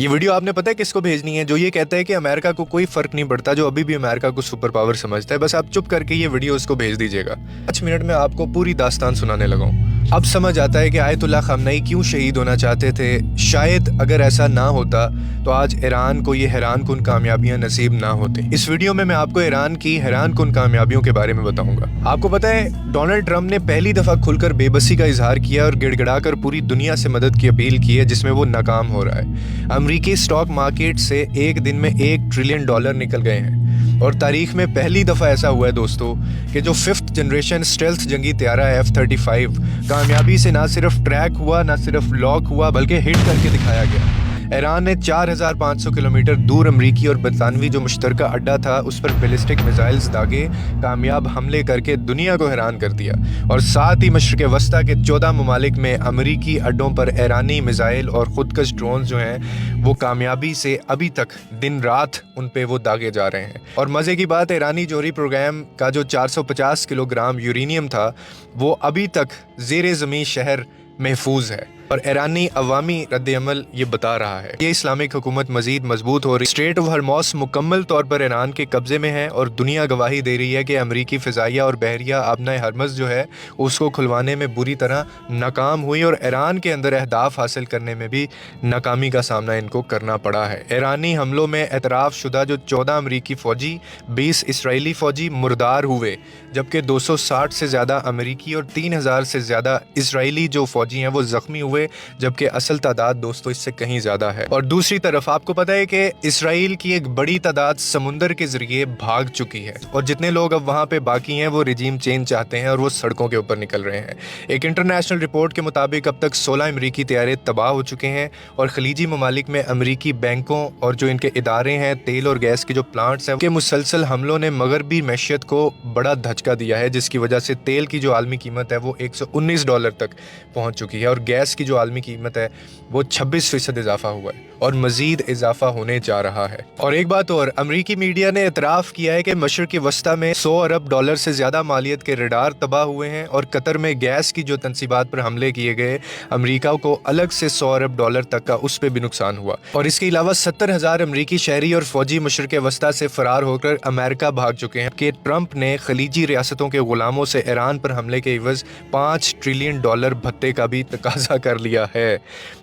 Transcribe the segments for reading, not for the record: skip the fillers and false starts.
ये वीडियो आपने पता है किसको भेजनी है? जो ये कहता है कि अमेरिका को कोई फर्क नहीं पड़ता, जो अभी भी अमेरिका को सुपर पावर समझता है। बस आप चुप करके ये वीडियो उसको भेज दीजिएगा। 5 मिनट में आपको पूरी दास्तान सुनाने लगा हूँ। अब समझ आता है कि आयतुल्लाह खामनेई क्यों शहीद होना चाहते थे। शायद अगर ऐसा ना होता तो आज ईरान को ये हैरान कुन कामयाबियां नसीब ना होती। इस वीडियो में मैं आपको ईरान की हैरान कुन कामयाबियों के बारे में बताऊंगा। आपको पता है डोनाल्ड ट्रंप ने पहली दफा खुलकर बेबसी का इजहार किया और गिड़गिड़ाकर पूरी दुनिया से मदद की अपील की है, जिसमें वो नाकाम हो रहा है। अमेरिकी स्टॉक मार्केट से एक दिन में $1 ट्रिलियन निकल गए हैं और तारीख में पहली दफ़ा ऐसा हुआ है दोस्तों कि जो 5th जनरेशन स्टेल्थ जंगी त्यारा F-35 कामयाबी से ना सिर्फ ट्रैक हुआ, ना सिर्फ लॉक हुआ, बल्कि हिट करके दिखाया गया। ईरान ने 4500 किलोमीटर दूर अमरीकी और बरतानवी जो मुश्तरका अड्डा था उस पर बैलिस्टिक मिसाइल्स दागे कामयाब हमले करके दुनिया को हैरान कर दिया। और साथ ही मशरक़ वस्ता के 14 ममालिक में अमरीकी अड्डों पर ईरानी मिसाइल और खुदकश ड्रोन जो हैं वो कामयाबी से अभी तक दिन रात उन पे वो दागे जा रहे हैं। और मज़े की बात, ईरानी जोहरी प्रोग्राम का जो 450 किलोग्राम यूरेनियम था वो अभी तक ज़ेरे ज़मीन शहर महफूज है और ईरानी अवामी रद्द-ए-अमल ये बता रहा है। ये इस्लामिक हुकूमत मजीद मजबूत हो रही। स्ट्रेट ऑफ हरमोस मुकम्मल तौर पर ईरान के कब्जे में है और दुनिया गवाही दे रही है कि अमरीकी फ़िज़ाइया और बहरिया आबनाए हरमज़ जो है उसको खुलवाने में बुरी तरह नाकाम हुई और ईरान के अंदर अहदाफ हासिल करने में भी नाकामी का सामना इनको करना पड़ा है। ईरानी हमलों में एतराफ़ शुदा जो 14 अमरीकी फ़ौजी, 20 इसराइली फ़ौजी मुर्दार हुए, जबकि 260 से ज़्यादा अमरीकी और 3000 से ज़्यादा इसराइली जो फ़ौजी हैं वो ज़ख्मी हुए, जबकि असल तादाद दोस्तों इससे कहीं ज़्यादा है। और दूसरी तरफ आपको पता है कि इसराइल की एक बड़ी तादाद समुंदर के ज़रिए भाग चुकी है और जितने लोग अब वहाँ पे बाकी हैं वो रिजीम चेंज चाहते हैं और वो सड़कों के ऊपर निकल रहे हैं। एक इंटरनेशनल रिपोर्ट के मुताबिक अब तक 16 अमरीकी तैयारे तबाह हो चुके हैं और खलीजी ममालिक में अमरीकी बैंकों और जो इनके इदारे हैं तेल और गैस के जो प्लांट्स हैं के मुसलसल हमलों ने मगरबी मैशियत को बड़ा धचका दिया है, जिसकी वजह से तेल की जो आलमी कीमत है वो $119 तक पहुँच चुकी है और गैस की जो आलमी कीमत है वो 26% इजाफा हुआ है और मजीद इजाफा होने जा रहा है। और एक बात और, अमरीकी मीडिया ने इतराफ़ किया है कि मशरक़ वस्ता में $100 अरब से ज़्यादा मालियत के रडार तबाह हुए हैं और कतर में गैस की जो तनसीबात पर हमले किए गए, अमरीका को अलग से $100 अरब तक का उस पर भी नुकसान हुआ। और इसके अलावा 70,000 अमरीकी शहरी और फौजी मशरक़ वस्ता से फ़रार होकर अमेरिका भाग चुके हैं कि ट्रंप ने खलीजी रियासतों के ग़ुलामों से ईरान पर हमले के एवज़ $5 ट्रिलियन भत्ते का भी तकाजा कर लिया है।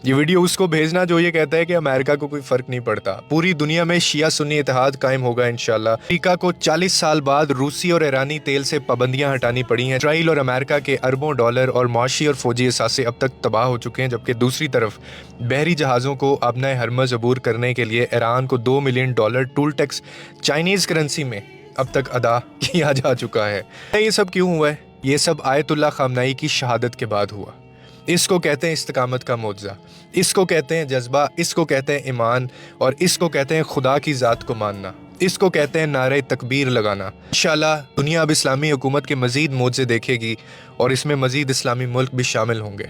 ये वीडियो उसको भेजना जो ये कहता है कि अमेरिका को कोई फर्क नहीं पड़ता। पूरी दुनिया में शिया सुन्नी इत्तेहाद कायम होगा इंशाल्लाह। अमेरिका को 40 साल बाद रूसी और ईरानी तेल से पाबंदियां हटानी पड़ी हैं। इसराइल और अमेरिका के अरबों डॉलर और माशी और फौजी असासे अब तक तबाह हो चुके हैं, जबकि दूसरी तरफ बहरी जहाज़ों को अपना हरमज़ अबूर करने के लिए ईरान को $2 million toll tax Chinese currency में अब तक अदा किया जा चुका है। ये सब क्यों हुआ है? ये सब आयतुल्लाह खामनेई की शहादत के बाद हुआ। इसको कहते हैं इस्तिकामत का मौजज़ा, इसको कहते हैं जज्बा, इसको कहते हैं ईमान और इसको कहते हैं खुदा की ज़ात को मानना, इसको कहते हैं नारे तकबीर लगाना। इंशाल्लाह दुनिया अब इस्लामी हुकूमत के मज़ीद मौजज़े देखेगी और इसमें मज़ीद इस्लामी मुल्क भी शामिल होंगे।